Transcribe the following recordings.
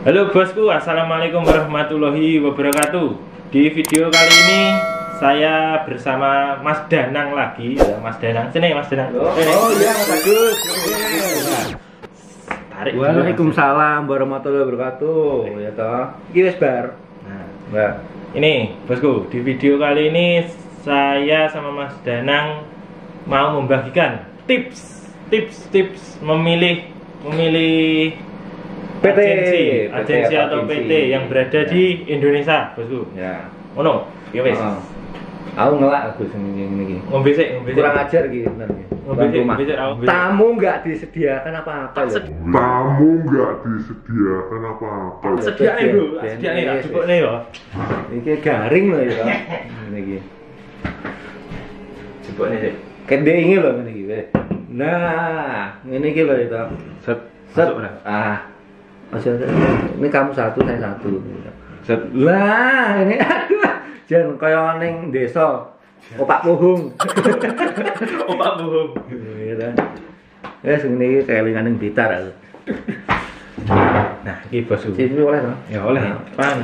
Halo bosku, assalamualaikum warahmatullahi wabarakatuh. Di video kali ini saya bersama Mas Danang lagi, ya Mas Danang. Sini Mas Danang. Oh iya Mas Agus. Tarik. Waalaikumsalam warahmatullahi wabarakatuh. Ya toh. Iki wis bar. Nah, Mbak. ini bosku, di video kali ini saya sama Mas Danang mau membagikan tips memilih PT agensi atau PT yang berada di Indonesia, bosku. Ya. Ono, ya wis. Aku ngelak Agus ini. Ngombe sik. Kurang ajar gitu bener. Ngombe sik, aku. Tamu enggak disediakan apa-apa ya. Tamu nggak disediakan apa-apa. Sediaane, Bro. Sediaane tak cukupne ya. Iki garing loh ya. Ini iki. Cukupne sik. Kende ini loh ini iki. Nah, ini iki loh itu. Set. Set. Masuk, Bro. Ini kamu satu, saya satu. Set. Lah, ini aduh. Jan kaya ning desa. Opak Puhung. Opak bohong. Iya kan. Ya sing iki kelingan ning Blitar aku. Nah, iki bosku. Sini oleh to? Ya oleh. Pan.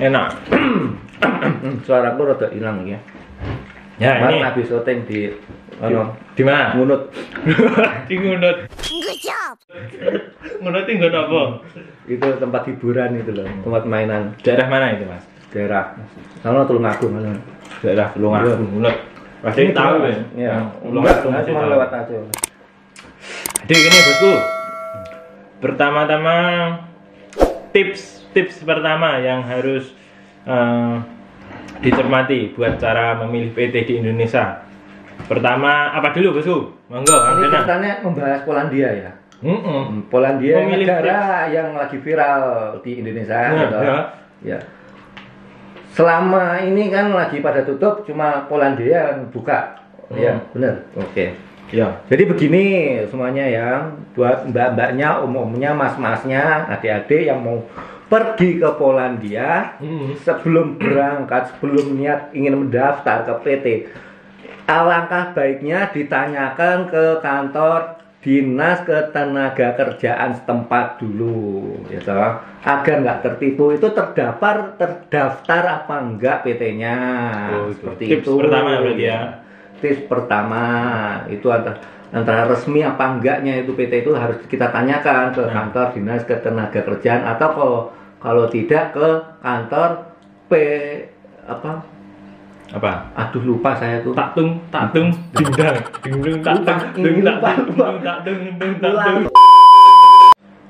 Enak. Suaraku rada ilang iki. Ya, ini habis syuting di di mana? Ngunut. Di Ngunut. Good job. Ngunut itu nggak apa? Itu tempat hiburan itu loh, tempat mainan Daerah mana itu, Mas? daerah. Sana Tulungagung kan. Daerah Tulungagung, Ngunut. Pasti tahu ya. Ya, Tulungagung enggak pasti cuma tahu. lewat aja. Jadi gini bosku. Pertama-tama tips pertama yang harus dicermati buat cara memilih PT di Indonesia. Pertama apa dulu bosku? Monggo, Ini Andena. ceritanya membahas Polandia ya. Polandia Memilih negara yang lagi viral di Indonesia gitu. Ya. Ya. Selama ini kan lagi pada tutup, cuma Polandia yang buka. Ya, benar. Oke. Ya. Jadi begini semuanya ya, buat mbak-mbaknya, umumnya mas-masnya, adik-adik yang mau pergi ke Polandia, sebelum berangkat, sebelum niat ingin mendaftar ke PT, alangkah baiknya ditanyakan ke kantor dinas ketenagakerjaan setempat dulu, ya toh, agar nggak tertipu. Itu terdaftar apa enggak PT-nya, seperti tips itu. pertama berarti ya. Tips pertama itu antara resmi apa enggaknya itu PT itu harus kita tanyakan ke kantor dinas ketenagakerjaan, atau kalau tidak ke kantor apa? Aduh lupa saya tuh. Taktung, dingdang, taktung.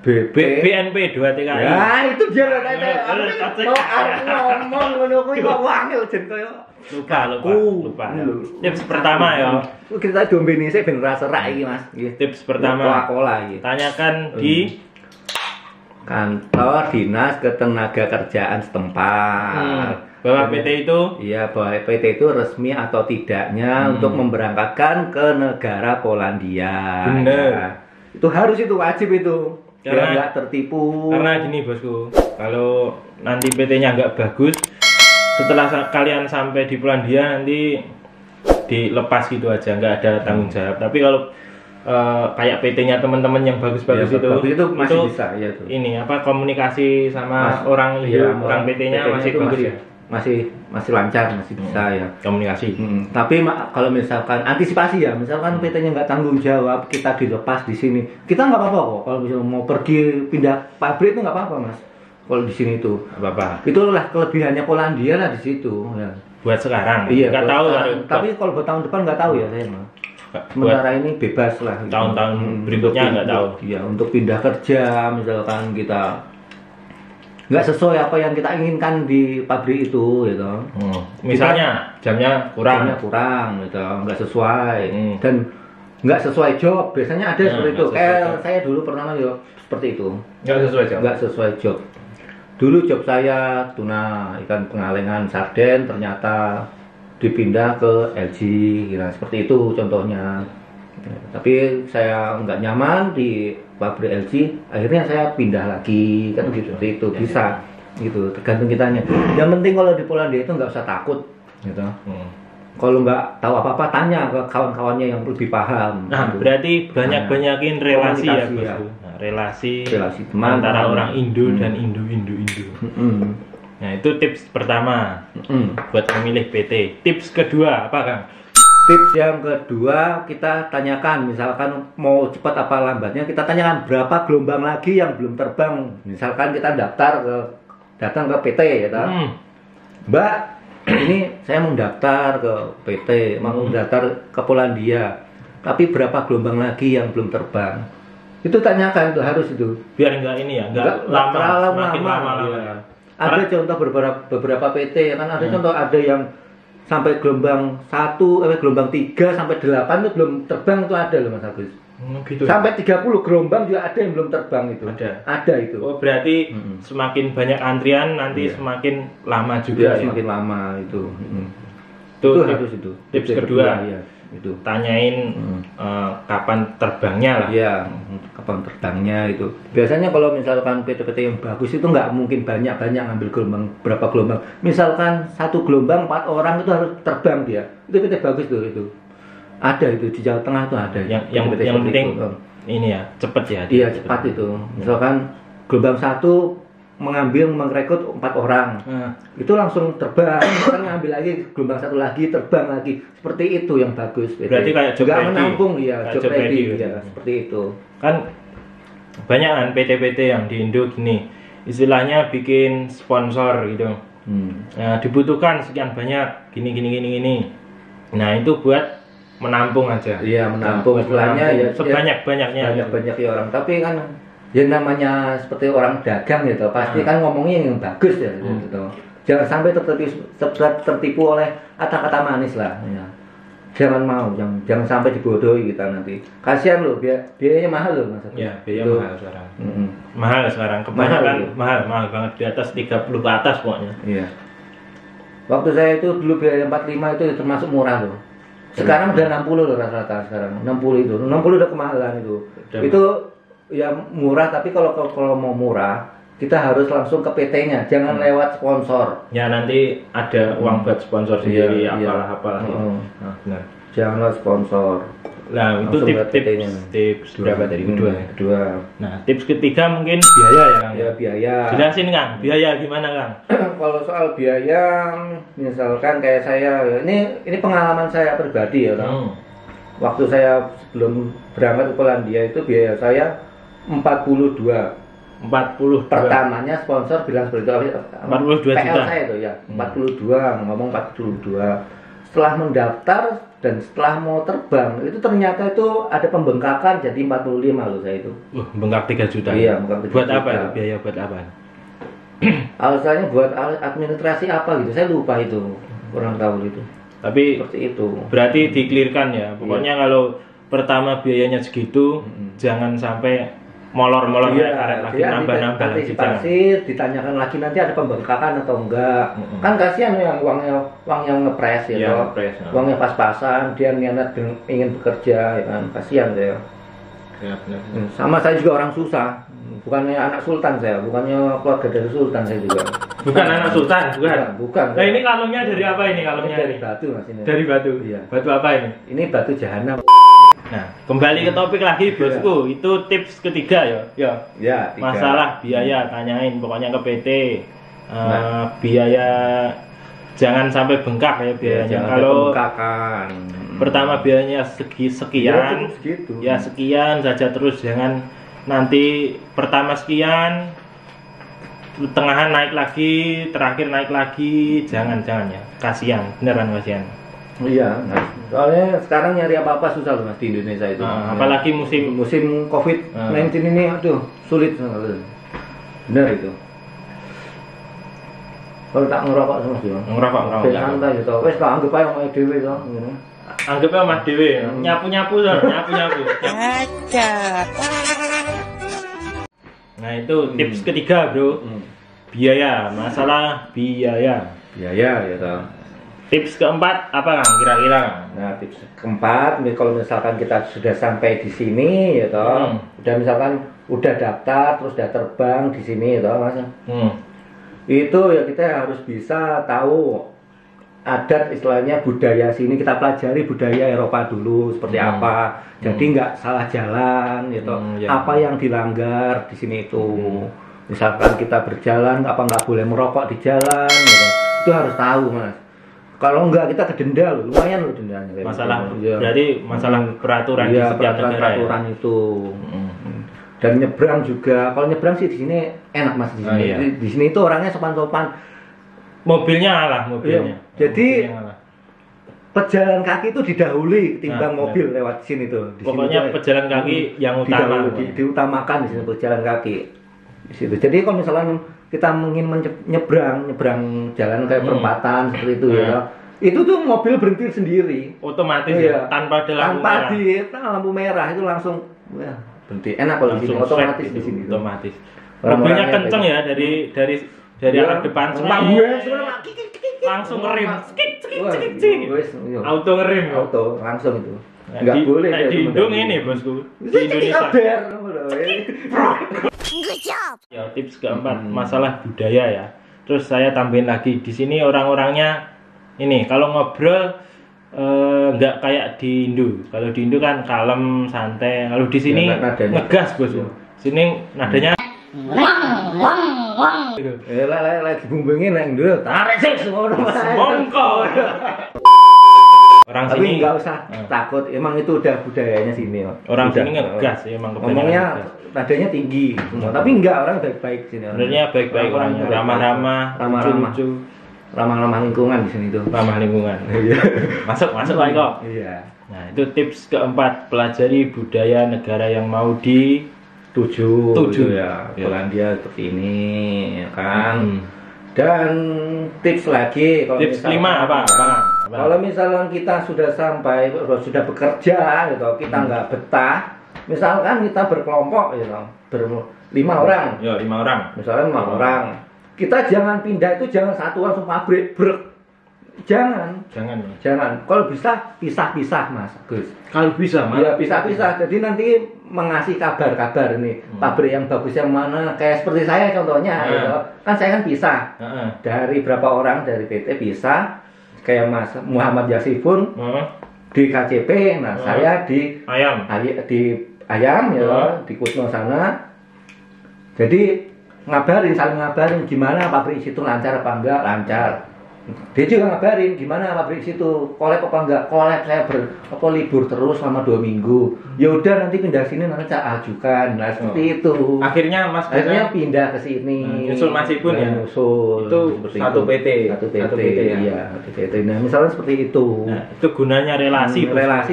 BNP 2 TKI. Ya itu dia loh ngomong ngono kuwi kok wangil jen koyo Lupa. Tips pertama ya. kita diombeni sik ben ora serak iki Mas. Tips pertama. Coca-Cola iki. Tanyakan di kantor dinas ketenagakerjaan setempat. Bahwa PT itu bahwa PT itu resmi atau tidaknya untuk memberangkatkan ke negara Polandia. Bener. Ya. Itu harus, itu wajib itu. Biar nggak tertipu. Karena gini bosku, kalau nanti PT-nya nggak bagus, setelah kalian sampai di Polandia nanti dilepas gitu aja, nggak ada tanggung jawab. Tapi kalau kayak PT-nya teman-teman yang bagus-bagus itu masih bisa ya tuh. Ini apa, komunikasi sama orang PT-nya masih bagus ya. Masih lancar, masih bisa ya komunikasi. Tapi kalau misalkan antisipasi ya, misalkan PT-nya nggak tanggung jawab, kita dilepas di sini, kita nggak apa-apa kok. Kalau misalnya mau pergi pindah pabrik itu nggak apa-apa Mas. Kalau di sini itu apa-apa. Itulah kelebihannya Polandia lah di situ. Ya. Buat sekarang. Iya. Nggak tahu. Tapi kalau buat tahun depan nggak tahu ya saya Mas. Sementara ini bebas lah. Tahun-tahun berikutnya nggak tahu. Iya, untuk pindah kerja misalkan kita nggak sesuai apa yang kita inginkan di pabrik itu gitu. Misalnya jamnya kurang gitu, nggak sesuai dan nggak sesuai job, biasanya ada seperti itu. Kayak saya dulu pernah seperti itu. Nggak sesuai job. Dulu job saya tuna ikan pengalengan sarden, ternyata dipindah ke LG, gitu. Seperti itu contohnya. Tapi saya nggak nyaman di pabrik LG, akhirnya saya pindah lagi kan gitu. Seperti itu bisa gitu, tergantung kitanya. Yang penting kalau di Polandia itu nggak usah takut gitu. Kalau nggak tahu apa-apa tanya ke kawan-kawannya yang lebih paham. Nah, gitu. berarti banyak-banyakin relasi ya, bosku. Ya. relasi teman antara orang Indo dan Indo. Nah, itu tips pertama buat memilih PT. Tips kedua apa, Kang? Tips yang kedua, kita tanyakan, misalkan mau cepat apa lambatnya, kita tanyakan berapa gelombang lagi yang belum terbang. Misalkan kita datang ke PT ya toh. Mbak, ini saya mau daftar ke PT, mau daftar ke Polandia, tapi berapa gelombang lagi yang belum terbang? Itu tanyakan, itu harus itu. Biar enggak ini ya, enggak semakin lama. Ya. Ada contoh beberapa PT ya kan, ada contoh ada yang sampai gelombang 1, gelombang 3 sampai 8 itu belum terbang, itu ada loh Mas Agus. Gitu. Sampai 30 gelombang juga ada yang belum terbang itu. Ada itu. Oh, berarti semakin banyak antrian nanti semakin lama juga ya. Semakin lama itu. Itu harus itu. Tips kedua. Ya, itu. Tanyain kapan terbangnya lah. Iya, kapan terbangnya itu. Biasanya kalau misalkan PT-PT yang bagus itu nggak mungkin banyak-banyak ngambil gelombang, berapa gelombang. Misalkan satu gelombang 4 orang itu harus terbang dia. Itu PT bagus tuh itu. Ada itu di Jawa Tengah tuh ada. Yang penting ini ya, cepet ya. Iya, cepat itu. Misalkan gelombang 1 merekrut 4 orang. Itu langsung terbang, kan ngambil lagi gelombang 1 lagi, terbang lagi. Seperti itu yang bagus. Berarti kayak job juga ready. menampung ya, job ready ya. Seperti itu. Kan banyak kan PT-PT yang di Indo gini, istilahnya bikin sponsor gitu. Nah, dibutuhkan sekian banyak gini. Nah, itu buat menampung aja. Iya, menampung istilahnya ya sebanyak-banyaknya. Banyak ya orang. Tapi kan ya namanya seperti orang dagang gitu, pasti kan ngomongnya yang bagus ya gitu. Jangan sampai tertipu oleh kata-kata manis lah. Ya. Jangan sampai dibodohi kita nanti. Kasihan loh, biayanya mahal loh Mas. Iya, biaya mahal sekarang. Mahal sekarang, kebanyakan mahal banget, di atas 30 ke atas pokoknya. Iya. Waktu saya itu dulu biaya 45 itu termasuk murah loh. Sekarang udah 60 loh rata-rata sekarang. 60 itu. 60 udah kemahalan itu. Itu ya murah, tapi kalau mau murah kita harus langsung ke PT-nya, jangan lewat sponsor. Ya nanti ada uang buat sponsor sendiri, apalah. Nah, benar. Jangan lewat sponsor. Nah, itu tips berapa tadi? Kedua. Nah, tips ketiga mungkin biaya ya, Kang. Ya, biaya. Jelasin, Kang. Biaya gimana, Kang? Kalau soal biaya, misalkan kayak saya, ini pengalaman saya pribadi ya, Kang. Waktu saya sebelum berangkat ke Polandia itu biaya saya 42. Pertamanya sponsor bilang seperti itu. 42 PL juta. saya itu ya, 42, ngomong 42. Setelah mendaftar dan setelah mau terbang, itu ternyata itu ada pembengkakan jadi 45 loh saya itu. Bengkak 3 juta. Iya, bengkak 3 buat juta. apa itu? Biaya buat apa? Alasannya buat administrasi apa gitu, saya lupa itu, kurang tahu itu. Tapi seperti itu. Berarti dikelirkan ya. Pokoknya kalau pertama biayanya segitu, jangan sampai molor-molor lagi nambah-nambah lagi. Antisipasi, ditanyakan lagi nanti ada pembengkakan atau enggak. Kan kasihan yang uang yang ngepres ya, uangnya pas-pasan, dia niat ingin bekerja ya kan, kasihan saya. Ya, benar. Sama saya juga orang susah, bukannya anak sultan saya, bukannya keluarga dari sultan saya juga. Bukan anak sultan, bukan. Nah, ini kalungnya dari apa ini kalungnya? Dari batu Mas ini. Dari batu. Iya. Batu apa ini? Ini batu jahanam. Nah, kembali ke topik lagi bosku. Itu tips ketiga ya. Ya, 3. Masalah biaya, tanyain pokoknya ke PT. Biaya jangan sampai bengkak ya biayanya. Kalau pertama biayanya sekian, ya sekian saja terus, jangan nanti pertama sekian, tengahan naik lagi, terakhir naik lagi, jangan ya, kasihan, beneran kasihan. Iya, soalnya sekarang nyari apa-apa susah loh Mas di Indonesia itu. Apalagi musim COVID-19 ini, aduh sulit sekali. Benar itu. Kalau tak ngerokok sama sih. Ngerokok. Santai gitu. Wes tak anggap aja omah dhewe to, ngono. Anggapnya omah dhewe, nyapu-nyapu to, nyapu-nyapu. Nah, itu tips ketiga, Bro. Biaya, masalah biaya. Biaya ya toh. Tips keempat apa Kang kira-kira? Nah, tips keempat, kalau misalkan kita sudah sampai di sini ya toh, udah daftar terus udah terbang di sini ya toh Mas. Itu ya kita harus bisa tahu adat istilahnya budaya sini, kita pelajari budaya Eropa dulu seperti apa. Jadi nggak salah jalan gitu. Apa yang dilanggar di sini itu. Misalkan kita berjalan apa nggak boleh merokok di jalan gitu. Itu harus tahu, Mas. Kalau enggak kita kedenda loh, lumayan loh dendanya. Masalah gitu. berarti masalah peraturan di Iya, setiap negara peraturan ya? itu. Dan nyebrang juga. Kalau nyebrang sih di sini enak, Mas, di sini. Iya. Di sini itu orangnya sopan-sopan. Mobilnya ngalah, mobilnya. Iya. Jadi Mobilnya ngalah. pejalan kaki itu didahului ketimbang Nah, mobil lewat sini tuh. Di Pokoknya sini tuh, pejalan kaki yang utama. diutamakan di sini pejalan kaki. Di situ. Jadi kalau misalnya kita ingin nyebrang jalan kayak perempatan seperti itu ya. Itu tuh mobil berhenti sendiri. Otomatis Iya. ya, tanpa ada lampu merah. lampu merah itu langsung wah, berhenti. Enak kalau di sini Langsung otomatis swag di gitu, sini. tuh. otomatis. Orang-orangnya Mobilnya kenceng kayak ya dari Iya. arah depan Pak semua. gue Langsung ngerim. Skit skit Wah, skit skit. wes, iya. Auto ngerim. ya. Auto langsung itu. Nah, Enggak boleh kayak dia di itu Indung mendadak. ini bosku. Di Itu Indonesia. kabar. Ya, tips keempat masalah budaya ya. Terus saya tambahin lagi di sini orang-orangnya ini kalau ngobrol nggak kayak di Indo. Kalau di Indo kan kalem, santai. Kalau di sini Ya, nadanya. ngegas bosku. Sini nadanya Lagi bumbungin nang dulu. Tarik sih semua orang. semongko. Orang Tapi sini nggak usah takut. Emang itu udah budayanya sini. orang Udah. sini ngegas ya, emang kebanyakan Ngomongnya ngegas. nadanya tinggi. Tapi enggak, orang baik-baik sini. Sebenarnya baik-baik orangnya, ramah-ramah, ramah-ramah. lucu-lucu, Ramah-ramah lingkungan di sini tuh. ramah lingkungan. Iya. Masuk Pak Iko. Iya. Nah, itu tips keempat, pelajari budaya negara yang mau di Tujuh Ya. ya. Polandia seperti ini ya kan. Hmm. Dan tips lagi kalau Tips misalkan- kelima apa? Kalau misalnya kita sudah sampai sudah bekerja gitu, kita nggak betah, misalkan kita berkelompok gitu, berlima orang, Ya, 5 orang. misalnya 5 orang, kita jangan pindah itu jangan satu langsung pabrik jangan. Jangan. Kalau bisa pisah-pisah, Mas Gus. Kalau bisa, Ya pisah-pisah. Jadi nanti mengasih kabar-kabar ini pabrik yang bagus yang mana. Kayak seperti saya contohnya, gitu. Kan saya kan pisah. Heeh. Dari berapa orang dari PT pisah. Kayak Mas Muhammad Yasifun di KCP. Nah saya di Ayam. di Ayam ya, di Kutno sana. Jadi saling ngabarin gimana pabrik situ lancar apa enggak, lancar. Dia juga ngabarin gimana pabrik situ kolab apa enggak, kolab saya libur terus selama 2 minggu. Ya udah nanti pindah sini nanti saya ajukan. Nah seperti itu. Akhirnya Mas Akhirnya pindah ke sini. nyusul Masipun ya? Nyusul. Itu Seperti satu itu. PT. Satu PT, Satu PT ya? iya, satu PT. Nah misalnya seperti itu. Nah, itu gunanya relasi. Bos. Relasi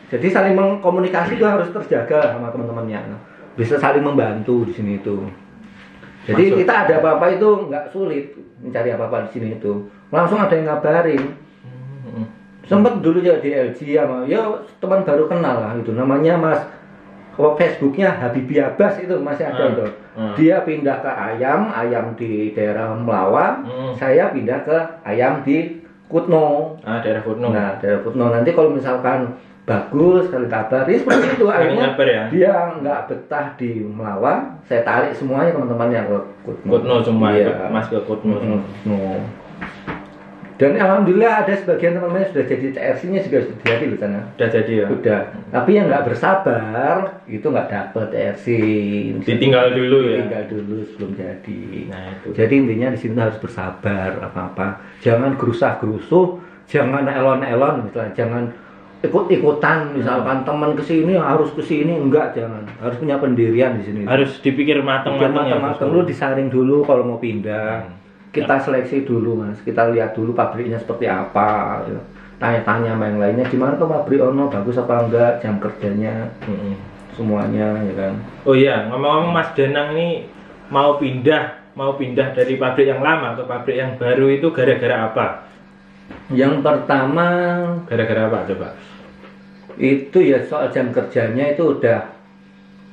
jadi saling mengkomunikasi itu harus terjaga sama teman-temannya. Bisa saling membantu di sini itu. Jadi Masuk. kita ada apa-apa itu nggak sulit mencari apa-apa di sini itu. Langsung ada yang ngabarin. Sempet dulu ya di LG sama ya teman baru kenal lah itu namanya Mas. Kalau Facebooknya Habibie Abbas itu masih ada itu. Dia pindah ke Ayam di daerah Melawa. Saya pindah ke Ayam di Kutno. Daerah Kutno. Nah, daerah Kutno nanti kalau misalkan bagus kali kabar, ini seperti itu akhirnya kabar ya? dia nggak betah di Melawa, saya tarik semuanya teman-teman yang ke Kutno. Kutno semua Iya. ikut Mas ke Kutno. Kutno. Dan alhamdulillah ada sebagian teman-teman sudah jadi TRC-nya juga sudah jadi di sana. Udah jadi ya. Udah. Tapi yang nggak bersabar itu nggak dapet TRC. Ditinggal dulu ya. Ditinggal dulu sebelum jadi. Nah, itu. Jadi intinya di sini harus bersabar apa-apa. Jangan gerusah-gerusuh, jangan elon-elon misalnya, jangan ikut-ikutan misalkan teman kesini harus kesini enggak, jangan. Harus punya pendirian di sini. Harus dipikir matang-matang ya. Matang-matang lu disaring dulu kalau mau pindah. Kita seleksi dulu, Mas. Kita lihat dulu pabriknya seperti apa. Gitu. Tanya-tanya sama yang lainnya gimana tuh pabrik ono bagus apa enggak, jam kerjanya, semuanya ya kan. Oh iya, ngomong-ngomong Mas Danang ini mau pindah dari pabrik yang lama ke pabrik yang baru itu gara-gara apa? Yang pertama Gara-gara apa coba? itu ya soal jam kerjanya itu udah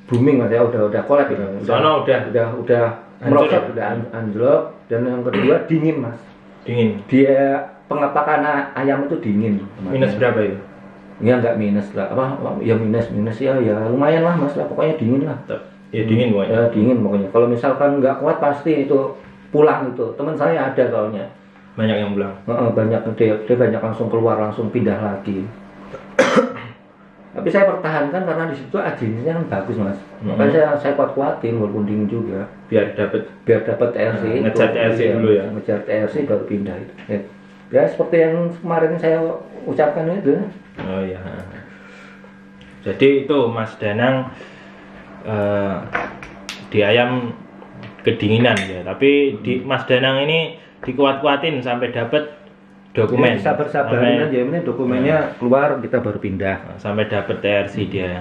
booming Mas ya, udah kolab gitu. Sono udah hancur merosot, ya? udah anjlok. Dan yang kedua dingin Mas. Dingin. Dia pengepakan ayam itu dingin. Minus berapa ya? Ya nggak minus lah, ya minus ya lumayan lah Mas lah, pokoknya dingin lah. Ya dingin pokoknya. Ya dingin pokoknya. Kalau misalkan nggak kuat pasti itu pulang itu. Teman saya ada soalnya. Banyak yang pulang. Banyak dia banyak langsung keluar, langsung pindah lagi. Tapi saya pertahankan karena di situ agensinya kan bagus mas. Makanya saya kuat-kuatin walaupun dingin juga. Biar dapat TRC. Ngejar TRC dulu ya. Ngejar TRC baru pindah itu. Ya seperti yang kemarin saya ucapkan itu. Oh iya. Jadi itu Mas Danang di ayam kedinginan ya. Tapi di Mas Danang ini dikuat-kuatin sampai dapat dokumen. Ya, sabar-sabarin aja, ini dokumennya keluar kita baru pindah. Sampai dapat TRC dia.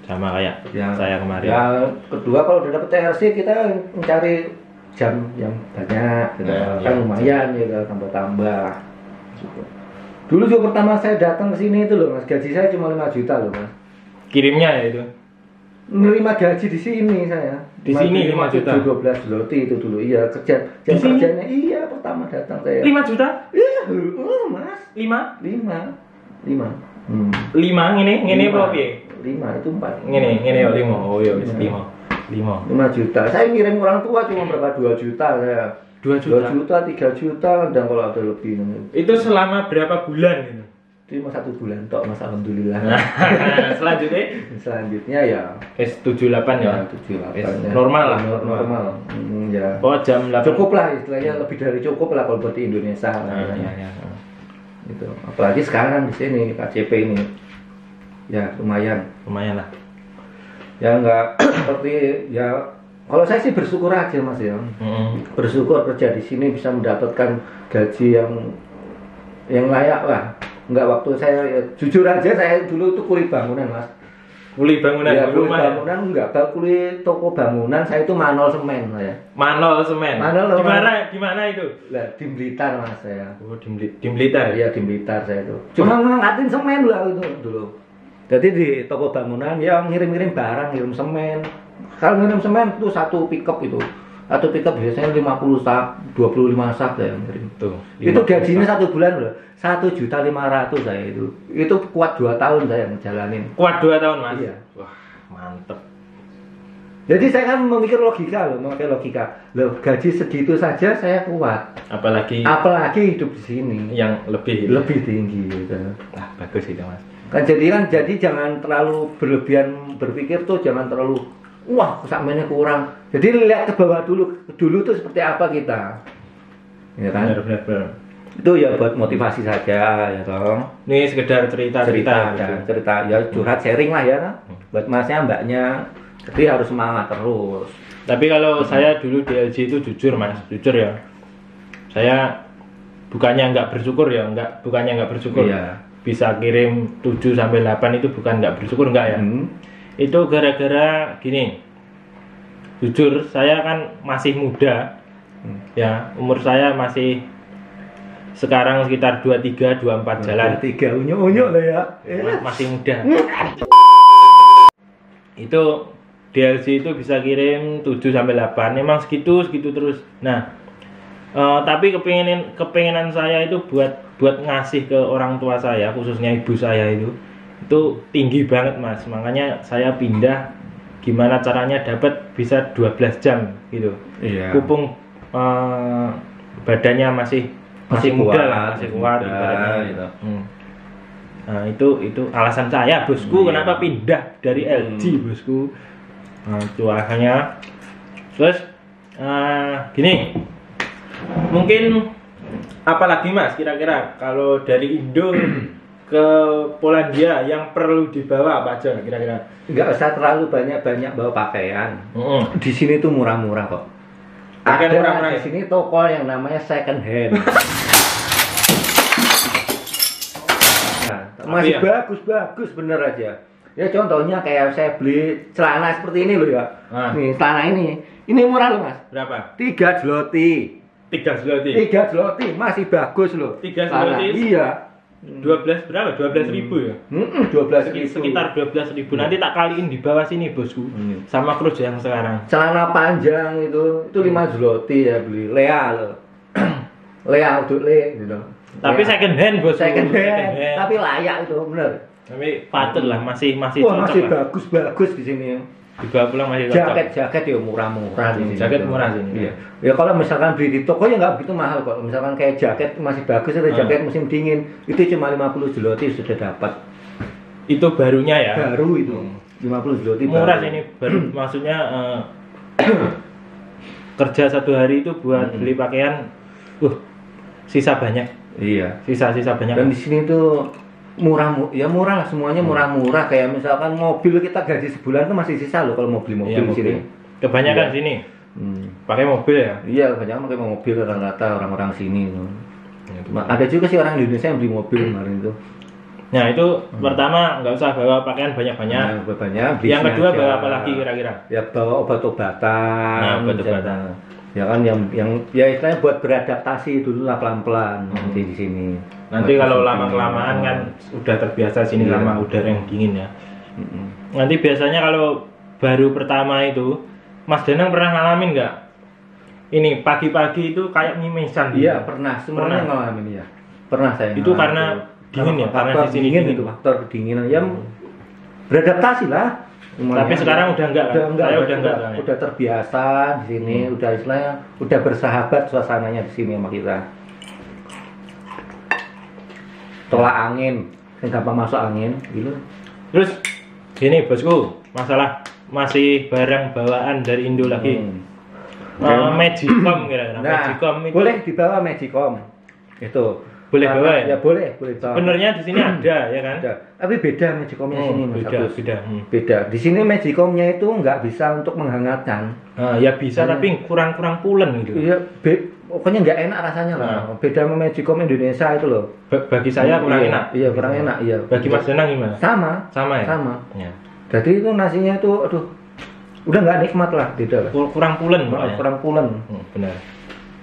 Sama kayak saya kemarin. Ya kedua kalau udah dapat TRC kita mencari jam yang banyak, kan lumayan ya tambah-tambah. Dulu juga pertama saya datang ke sini itu loh mas, gaji saya cuma 5 juta loh mas. Kirimnya ya itu? Menerima gaji di sini saya. Di sini 5 juta? 12 zloty itu dulu, iya kerjanya iya pertama datang saya. 5 juta? Iya, mas. 5? 5 ini berapa ya? 5 itu 4. Ini 5. Oh iya, 5 juta. Saya ngirim orang tua cuma berapa 2 juta saya. 2 juta? 2 juta, 3 juta dan kalau ada lebih. Itu selama berapa bulan gitu? Cuma 1 bulan tok mas, alhamdulillah. Selanjutnya ya S78 ya? 78 normal lah. Normal. Ya. Oh jam 8. Cukup lah istilahnya, lebih dari cukup lah kalau buat di Indonesia. Ya. Itu. Apalagi sekarang di sini KCP ini. Ya lumayan lah. Ya enggak seperti ya kalau saya sih bersyukur aja mas ya. Bersyukur kerja di sini bisa mendapatkan gaji yang layak lah. Enggak, waktu saya ya, jujur aja saya dulu itu kuli bangunan mas. Kuli bangunan ya, di rumah bangunan enggak, kuli toko bangunan saya itu manol semen saya. Manol semen. Gimana itu? Lah di Blitar mas saya. Oh di Blitar. Iya di Blitar saya itu. Cuma ngangkatin semen lah itu dulu. Jadi di toko bangunan ya ngirim barang, ngirim semen. Kalau ngirim semen itu satu pickup itu. Satu pickup biasanya 50 sak, 25 sak ya ngirim. Tuh. Itu gajinya 1 bulan loh. 1.500.000 saya itu. Itu kuat 2 tahun saya ngejalanin. Kuat 2 tahun mas? Iya. Wah mantep. Jadi saya kan memikir logika loh, memakai logika. Loh gaji segitu saja saya kuat. Apalagi hidup di sini yang lebih tinggi gitu. Ah bagus itu mas. Jadi jangan terlalu berlebihan berpikir tuh, jangan terlalu wah sakmennya kurang. Jadi lihat ke bawah dulu tuh seperti apa kita. Ya kan? Benar. Itu ya buat motivasi saja ya toh. Ini sekedar cerita ya curhat sharing lah ya kan. Buat masnya mbaknya. Jadi harus semangat terus. Tapi kalau saya dulu di LG itu jujur mas, jujur ya. Saya bukannya nggak bersyukur. Iya. Bisa kirim 7 sampai 8 itu bukan nggak bersyukur enggak ya. Itu gara-gara gini. Jujur saya kan masih muda. Ya, umur saya masih sekarang sekitar 23, 24 jalan. 23 unyu-unyu lah ya. Masih muda. Itu DLC itu bisa kirim 7 sampai 8. Memang segitu terus. Nah, tapi kepengenan saya itu buat ngasih ke orang tua saya, khususnya ibu saya itu tinggi banget mas. Makanya saya pindah gimana caranya dapat bisa 12 jam gitu. Iya. Pupung badannya masih muda lah, masih kuat gitu. Nah, itu alasan saya bosku kenapa pindah dari LG bosku. Nah, itu akhirnya terus gini. Mungkin apalagi mas kira-kira kalau dari Indo ke Polandia yang perlu dibawa apa aja kira-kira? Nggak usah terlalu banyak bawa pakaian. Di sini tuh murah-murah kok. Ada murah-murah di sini toko yang namanya second hand. Nah, masih bagus bener aja. Ya contohnya kayak saya beli celana seperti ini loh ya. Nih celana ini murah loh mas. Berapa? 3 zloty. 3 zloty masih bagus loh. 3 zloty? Iya. 12 berapa? 12.000 ya? 12.000. Sekitar 12.000. Nanti tak kaliin di bawah sini bosku. Sama krus yang sekarang. Celana panjang itu 5 zloty ya beli. Lea loh. Lea untuk gitu. Tapi second hand bosku. Second hand. Tapi layak itu bener. Tapi patut lah masih cocok. Masih bagus di sini. dibawa pulang masih cocok. Jaket ya murah-murah di sini. Jaket murah sini. Iya. Ya kalau misalkan beli di toko ya nggak begitu mahal kok. Misalkan kayak jaket masih bagus atau jaket musim dingin itu cuma 50 zloty sudah dapat. Itu barunya ya. Baru itu. 50 zloty Murah baru. ini baru maksudnya kerja satu hari itu buat beli pakaian sisa banyak. Iya. Sisa banyak. Dan di sini tuh murah lah semuanya murah-murah kayak misalkan mobil kita gaji sebulan tuh masih sisa loh kalau mau beli mobil di sini. Kebanyakan sini pakai mobil ya. Iya, kebanyakan pakai mobil rata-rata orang-orang sini. Ada juga sih orang Indonesia yang beli mobil kemarin itu. Nah itu pertama nggak usah bawa pakaian banyak-banyak. Banyak. Yang kedua bawa apa lagi kira-kira? Ya bawa obat-obatan. Nah, obat-obatan. Ya kan yang ya istilahnya buat beradaptasi dulu lah pelan-pelan nanti di sini. Nanti kalau lama-kelamaan kan udah terbiasa sini sama udara yang dingin ya. Nanti biasanya kalau baru pertama itu, Mas Danang pernah ngalamin nggak? Ini pagi-pagi itu kayak mimisan. Iya pernah, semuanya ngalamin ya. Pernah saya. Itu karena dingin ya, karena di sini dingin itu faktor kedinginan. Ya beradaptasi lah. Tapi sekarang udah enggak kan? Saya udah enggak. Udah terbiasa di sini, udah istilahnya udah bersahabat suasananya di sini sama kita. Tolak angin, yang gampang masuk angin, gitu. Terus gini bosku, masalah masih barang bawaan dari Indo lagi. Magicom kira-kira. Magicom itu boleh dibawa Magicom. Itu boleh bawa ya? Ya boleh bawa. Sebenarnya di sini ada ya kan? Ada. Tapi beda Magicomnya sini Mas. Beda. Beda. Di sini Magicomnya itu nggak bisa untuk menghangatkan. Ya bisa tapi kurang pulen gitu. Iya, pokoknya nggak enak rasanya lah. Beda sama Magicom Indonesia itu loh. Bagi saya kurang enak. Iya, kurang enak. Iya. Bagi Mas Danang gimana? Sama ya? Sama. Ya. Jadi itu nasinya itu udah nggak nikmat lah, beda lah. Kurang pulen Kurang pulen. Benar.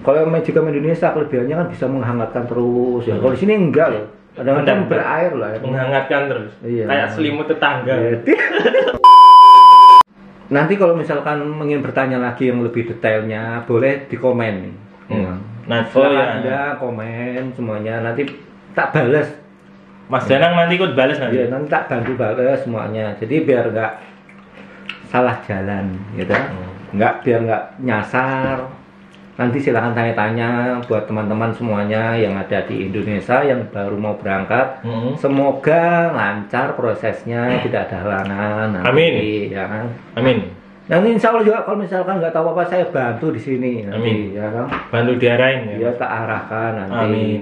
Kalau Magicom Indonesia kelebihannya kan bisa menghangatkan terus ya. Kalau di sini enggak loh. Kadang-kadang berair lah. Menghangatkan terus. Iya. Kayak selimut tetangga. Nanti kalau misalkan ingin bertanya lagi yang lebih detailnya, boleh di komen. Nah, Anda komen semuanya, nanti tak balas. Mas Danang nanti ikut balas nanti. Iya, nanti tak bantu balas semuanya. Jadi biar nggak salah jalan, gitu. Biar nggak nyasar. Nanti silahkan tanya-tanya buat teman-teman semuanya yang ada di Indonesia yang baru mau berangkat. Semoga lancar prosesnya, tidak ada halangan. Amin. Ya kan? Amin. Nanti insya Allah juga kalau misalkan nggak tahu apa saya bantu di sini. Nanti, Amin. Ya kan? Bantu diarahin ya. Ya tak arahkan nanti. Amin.